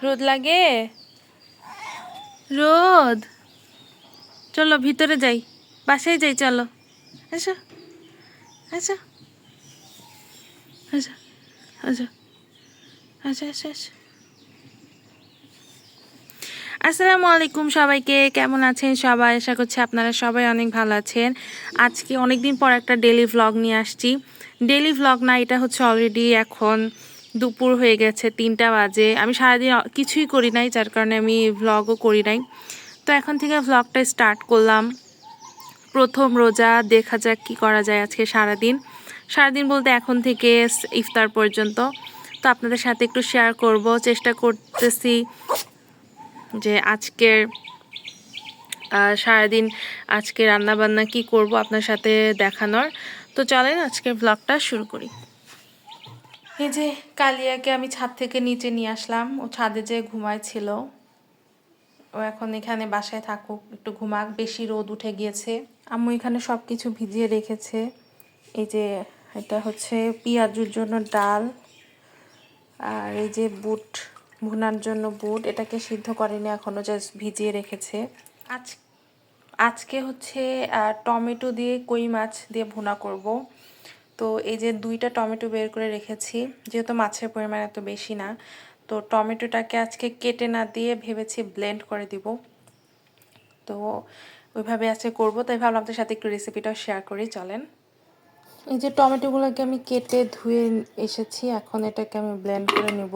রোদ লাগে, রোদ। চলো ভিতরে যাই, বাসায় যাই, চলো। আসো আসো আসো আসো আসো আসো আসো। আসসালামু আলাইকুম সবাইকে, কেমন আছেন সবাই? আশা করছি আপনারা সবাই অনেক ভালো আছেন। আজকে অনেক দিন পর একটা ডেলি ভ্লগ নিয়ে আসছি। ডেলি ভ্লগ না, এটা হচ্ছে অলরেডি এখন দুপুর হয়ে গেছে, 3টা বাজে। আমি সারাদিন কিছুই করি নাই, যার কারণে আমি ভ্লগও করি নাই। তো এখন থেকে ভ্লগটা স্টার্ট করলাম। প্রথম রোজা, দেখা যাক কি করা যায় আজকে সারাদিন। সারাদিন বলতে এখন থেকে ইফতার পর্যন্ত। তো আপনাদের সাথে একটু শেয়ার করব, চেষ্টা করতেছি যে আজকের সারাদিন আজকে রান্নাবান্না কি করব আপনার সাথে দেখানোর। তো চলেন আজকের ব্লগটা শুরু করি। এই যে কালিয়াকে আমি ছাদ থেকে নিচে নিয়ে আসলাম, ও ছাদে যে ঘুমাইছিল। ও এখন এখানে বাসায় থাকুক, একটু ঘুমাক, বেশি রোদ উঠে গিয়েছে। আম্মু এখানে সব কিছু ভিজিয়ে রেখেছে। এই যে এটা হচ্ছে পেঁয়াজুর জন্য ডাল, আর এই যে বুট ভুনার জন্য বুট, এটাকে সিদ্ধ করেনি এখনও, জাস্ট ভিজিয়ে রেখেছে। আজ আজকে হচ্ছে টমেটো দিয়ে কই মাছ দিয়ে ভুনা করব। তো এই যে 2টা টমেটো বের করে রেখেছি, যেহেতু মাছের পরিমাণ এত বেশি না, তো টমেটোটাকে আজকে কেটে না দিয়ে ভেবেছি ব্লেন্ড করে দিব। তো ওইভাবে আজকে করবো, তাই ভাবলাম আপনাদের সাথে একটু রেসিপিটাও শেয়ার করি, চলেন। এই যে টমেটোগুলোকে আমি কেটে ধুয়ে এসেছি, এখন এটাকে আমি ব্লেন্ড করে নেব।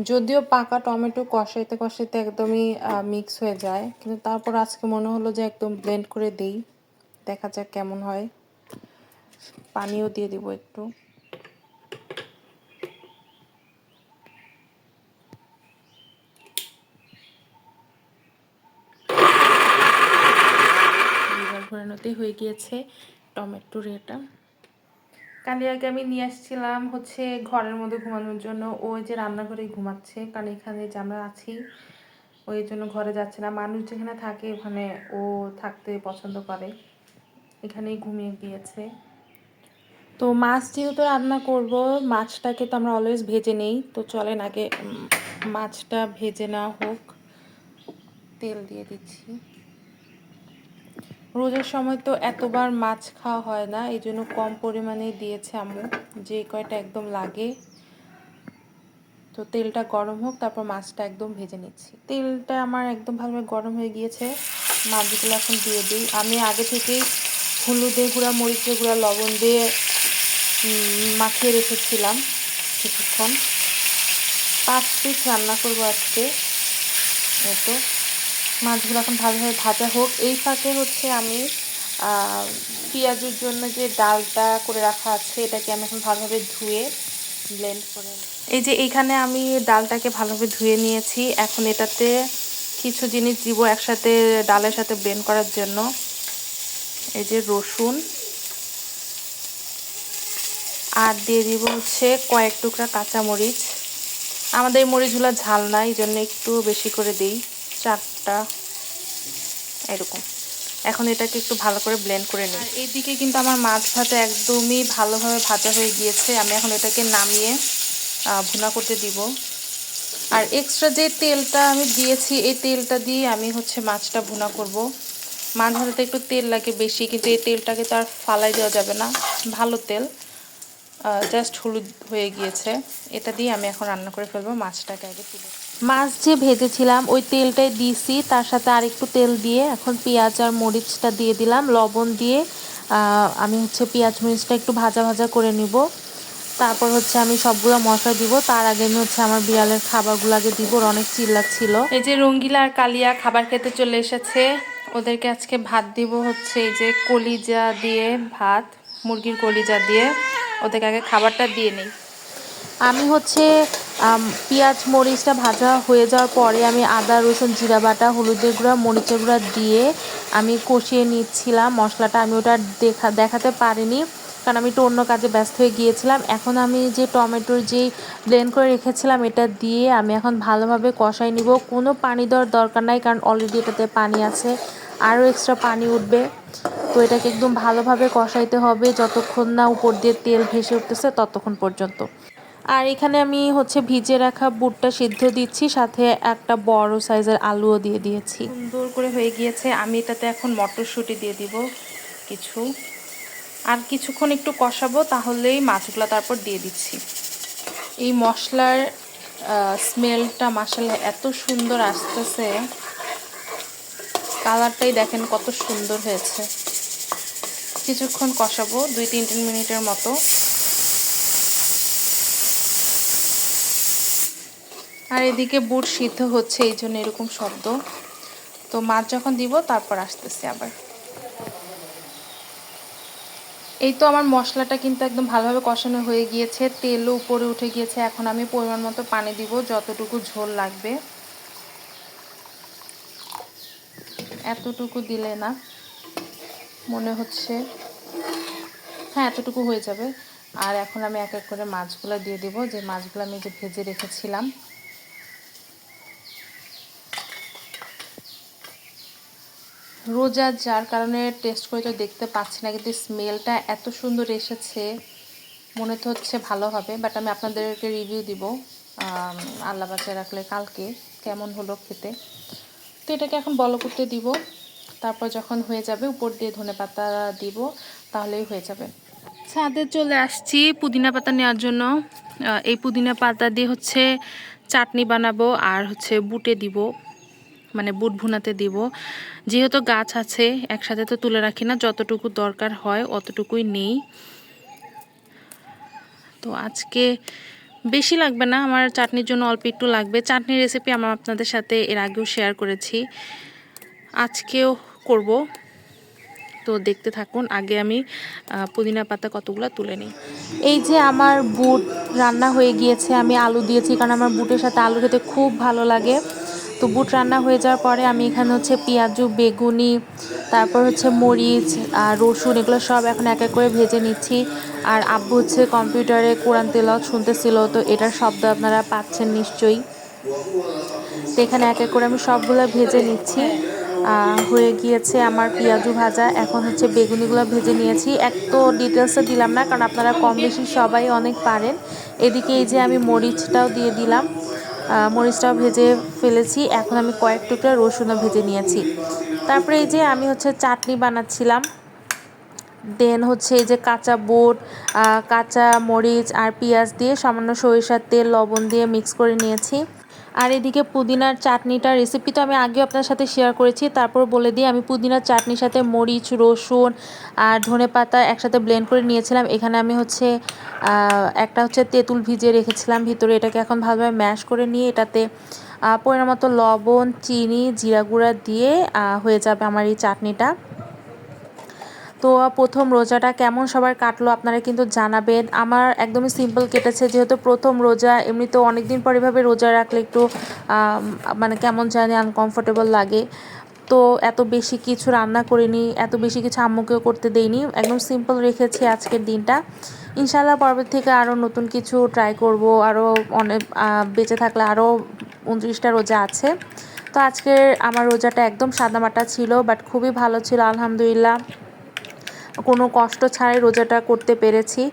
যদিও পাকা টমেটো কষাইতে কষাইতে একদমই মিক্স হয়ে যায়, কিন্তু তারপর আজকে মনে হলো যে একদম ব্লেন্ড করে দেই, দেখা যাক কেমন হয়। পানিও দিয়ে দিব একটু। ঘোরানোতেই হয়ে গিয়েছে টমেটোর এটা। কালিয়াকে আমি নিয়ে আসছিলাম হচ্ছে ঘরের মধ্যে ঘুমানোর জন্য। ওই যে রান্নাঘরেই ঘুমাচ্ছে, কারণ এখানে যে আমরা আছি ওই জন্য ঘরে যাচ্ছে না। মানুষ যেখানে থাকে ওখানে ও থাকতে পছন্দ করে, এখানেই ঘুমিয়ে গিয়েছে। তো মাছ যেহেতু রান্না করব, মাছটাকে তো আমরা অলওয়েজ ভেজে নেই। তো চলেন আগে মাছটা ভেজে নেওয়া হোক। তেল দিয়ে দিচ্ছি। রোজার সময় তো এতবার মাছ খাওয়া হয় না, এই জন্য কম পরিমাণেই দিয়েছে আম্মু, যে কয়টা একদম লাগে। তো তেলটা গরম হোক, তারপর মাছটা একদম ভেজে নিচ্ছি। তেলটা আমার একদম ভালোভাবে গরম হয়ে গিয়েছে, মাছগুলো এখন দিয়ে দিই। আমি আগে থেকেই হলুদের গুঁড়া, মরিচের গুঁড়া, লবণ দিয়ে মাখিয়ে রেখেছিলাম কিছুক্ষণ। 5 পিস রান্না করবো আজকে। তো মাছগুলো এখন ভালোভাবে ভাজা হোক। এই ফাঁকে হচ্ছে আমি পেঁয়াজের জন্য যে ডালটা করে রাখা আছে, এটাকে আমি এখন ভালোভাবে ধুয়ে ব্লেন্ড করে। এই যে এইখানে আমি ডালটাকে ভালোভাবে ধুয়ে নিয়েছি, এখন এটাতে কিছু জিনিস দিব একসাথে ডালের সাথে ব্লেন্ড করার জন্য। এই যে রসুন, আর দিয়ে দিব হচ্ছে কয়েক টুকরা কাঁচামরিচ। আমাদের মরিচগুলো ঝাল না, এই জন্য একটু বেশি করে দিই, 4টা এরকম। এখন এটাকে একটু ভালো করে ব্লেন্ড করে নিই। আর এইদিকে কিন্তু আমার মাছ ভাজা একদমই ভালোভাবে ভাজা হয়ে গিয়েছে। আমি এখন এটাকে নামিয়ে ভুনা করতে দিব। আর এক্সট্রা যে তেলটা আমি দিয়েছি, এই তেলটা দিয়ে আমি হচ্ছে মাছটা ভুনা করব। মাছ ভাজাতে একটু তেল লাগে বেশি, কিন্তু এই তেলটাকে তো আর ফালাই দেওয়া যাবে না, ভালো তেল। জাস্ট হলুদ হয়ে গিয়েছে, এটা দিয়ে আমি এখন রান্না করে ফেলবো। মাছটাকে আগে তুলে, মাছ যে ভেজেছিলাম ওই তেলটাই দিয়েছি, তার সাথে আর একটু তেল দিয়ে এখন পেঁয়াজ আর মরিচটা দিয়ে দিলাম, লবণ দিয়ে আমি হচ্ছে পেঁয়াজ মরিচটা একটু ভাজা ভাজা করে নিব। তারপর হচ্ছে আমি সবগুলো মশলা দিব। তার আগে আমি হচ্ছে আমার বিড়ালের খাবারগুলো আগে দিব, অনেক চিল্লাচ্ছিল। এই যে রঙ্গিলা আর কালিয়া খাবার খেতে চলে এসেছে, ওদেরকে আজকে ভাত দিব হচ্ছে এই যে কলিজা দিয়ে ভাত, মুরগির কলিজা দিয়ে। ওদেরকে আগে খাবারটা দিয়ে নেই। আমি হচ্ছে পেঁয়াজ মরিচটা ভাজা হয়ে যাওয়ার পরে আমি আদা রসুন জিরা বাটা, হলুদের গুঁড়া, মরিচের গুঁড়া দিয়ে আমি কষিয়ে নিচ্ছিলাম মশলাটা। আমি ওটা দেখাতে পারিনি, কারণ আমি একটু অন্য কাজে ব্যস্ত হয়ে গিয়েছিলাম। এখন আমি যে টমেটোর যেই ব্লেন্ড করে রেখেছিলাম এটা দিয়ে আমি এখন ভালোভাবে কষাই নিব। কোনো পানি দেওয়ার দরকার নাই, কারণ অলরেডি এটাতে পানি আছে, আরও এক্সট্রা পানি উঠবে। তো এটাকে একদম ভালোভাবে কষাইতে হবে যতক্ষণ না উপর দিয়ে তেল ভেসে উঠতেছে ততক্ষণ পর্যন্ত। আর এখানে আমি হচ্ছে ভিজে রাখা বুটটা সিদ্ধ দিচ্ছি, সাথে একটা বড় সাইজের আলুও দিয়ে দিয়েছি। সুন্দর করে হয়ে গিয়েছে। আমি এটাতে এখন মটরশুঁটি দিয়ে দিব কিছু, আর কিছুক্ষণ একটু কষাবো, তাহলেই মাছগুলো তারপর দিয়ে দিচ্ছি। এই মশলার স্মেলটা মাশাআল্লাহ এত সুন্দর আসতেছে, কালারটাই দেখেন কত সুন্দর হয়েছে। কিছুক্ষণ কষাবো, 2-3 মিনিটের মতো। আর এদিকে বুট সিদ্ধ হচ্ছে, এই জন্য এরকম শব্দ। তো মাছ যখন দিব তারপর আসতেছি আবার। এই তো আমার মশলাটা কিন্তু একদম ভালোভাবে কষানো হয়ে গিয়েছে, তেলও উপরে উঠে গিয়েছে। এখন আমি পরিমাণ মতো পানি দিব, যতটুকু ঝোল লাগবে। এতটুকু দিলে না মনে হচ্ছে, হ্যাঁ এতটুকু হয়ে যাবে। আর এখন আমি এক এক করে মাছগুলো দিয়ে দেব, যে মাছগুলো আমি যে ভেজে রেখেছিলাম। রোজা যার কারণে টেস্ট করে তো দেখতে পাচ্ছি না, কিন্তু স্মেলটা এত সুন্দর এসেছে, মনে তো হচ্ছে ভালো হবে। বাট আমি আপনাদেরকে রিভিউ দিব আল্লাহ বাঁচায় রাখলে কালকে কেমন হলো খেতে। তো এটাকে এখন বল করতে দিব, তারপর যখন হয়ে যাবে উপর দিয়ে ধনেপাতা দিব, তাহলেই হয়ে যাবে। ছাদে চলে আসছি পুদিনা পাতা নেওয়ার জন্য। এই পুদিনা পাতা দিয়ে হচ্ছে চাটনি বানাবো, আর হচ্ছে বুটে দিব, মানে বুট ভুনাতে দিব। যেহেতু গাছ আছে একসাথে তো তুলে রাখি না, যতটুকু দরকার হয় অতটুকুই নেই। তো আজকে বেশি লাগবে না, আমার চাটনির জন্য অল্প একটু লাগবে। চাটনির রেসিপি আমার আপনাদের সাথে এর আগেও শেয়ার করেছি, আজকেও করব। তো দেখতে থাকুন। আগে আমি পুদিনা পাতা কতগুলো তুলে নিই। এই যে আমার বুট রান্না হয়ে গিয়েছে, আমি আলু দিয়েছি কারণ আমার বুটের সাথে আলু খেতে খুব ভালো লাগে। তো বুট রান্না হয়ে যাওয়ার পরে আমি এখানে হচ্ছে পেঁয়াজু, বেগুনি, তারপর হচ্ছে মরিচ আর রসুন, এগুলো সব এখন এক এক করে ভেজে নিচ্ছি। আর আব্বু হচ্ছে কম্পিউটারে কোরআন তেলাওয়াত শুনতেছিল, তো এটার শব্দ আপনারা পাচ্ছেন নিশ্চয়ই। তো এখানে এক এক করে আমি সবগুলো ভেজে নিচ্ছি। হয়ে গিয়েছে আমার পেঁয়াজু ভাজা, এখন হচ্ছে বেগুনিগুলো ভেজে নিয়েছি। এক তো ডিটেলসে দিলাম না, কারণ আপনারা কম বেশি সবাই অনেক পারেন। এদিকে এই যে আমি মরিচটাও দিয়ে দিলাম, মরিচটাও ভেজে ফেলেছি। এখন আমি কয়েক টুকরা রসুনও ভেজে নিয়েছি। তারপরে এই যে আমি হচ্ছে চাটনি বানাচ্ছিলাম। দেন হচ্ছে এই যে কাঁচা বুট, কাঁচা মরিচ আর পেঁয়াজ দিয়ে সামান্য সরিষার তেল, লবণ দিয়ে মিক্স করে নিয়েছি। আর এদিকে পুদিনার চাটনিটার রেসিপি তো আমি আগেও আপনার সাথে শেয়ার করেছি, তারপর বলে দিই। আমি পুদিনার চাটনির সাথে মরিচ, রসুন আর ধনেপাতা একসাথে ব্লেন্ড করে নিয়েছিলাম। এখানে আমি হচ্ছে একটা হচ্ছে তেঁতুল ভিজিয়ে রেখেছিলাম ভিতরে, এটাকে এখন ভালোভাবে ম্যাশ করে নিয়ে এটাতে পরিমাণ মতো লবণ, চিনি, জিরা গুঁড়া দিয়ে হয়ে যাবে আমার এই চাটনিটা। তো প্রথম রোজাটা কেমন সবার কাটলো আপনারা কিন্তু জানাবেন। আমার একদমই সিম্পল কেটেছে, যেহেতু প্রথম রোজা। এমনিতেও অনেক দিন পর এভাবে রোজা রাখলে একটু মানে কেমন জানি আনকমফোর্টেবল লাগে। তো এত বেশি কিছু রান্না করিনি, এত বেশি কিছু আম্মুকেও করতে দেইনি, একদম সিম্পল রেখেছি আজকের দিনটা। ইনশাআল্লাহ পরবর্তী থেকে আরও নতুন কিছু ট্রাই করব, আরও অনেক বেঁচে থাকলে আরও 29টা রোজা আছে। তো আজকের আমার রোজাটা একদম সাদামাটা ছিল, বাট খুবই ভালো ছিল আলহামদুলিল্লাহ। কোনো কষ্ট ছাড়াই রোজাটা করতে পেরেছি।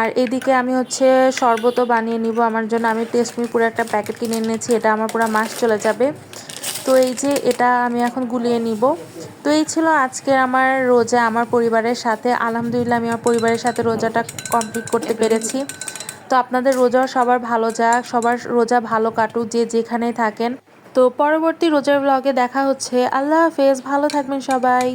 আর এদিকে আমি হচ্ছে শরবতও বানিয়ে নিব আমার জন্য। আমি টেস্টমি পুরো একটা প্যাকেট কিনে এনেছি, এটা আমার পুরো মাস চলে যাবে। তো এই যে এটা আমি এখন গুলিয়ে নিব। তো এই ছিল আজকে আমার রোজা আমার পরিবারের সাথে। আলহামদুলিল্লাহ আমি আমার পরিবারের সাথে রোজাটা কমপ্লিট করতে পেরেছি। তো আপনাদের রোজাও সবার ভালো যাক, সবার রোজা ভালো কাটুক যে যেখানেই থাকেন। তো পরবর্তী রোজার ব্লগে দেখা হচ্ছে। আল্লাহ হাফেজ, ভালো থাকবেন সবাই।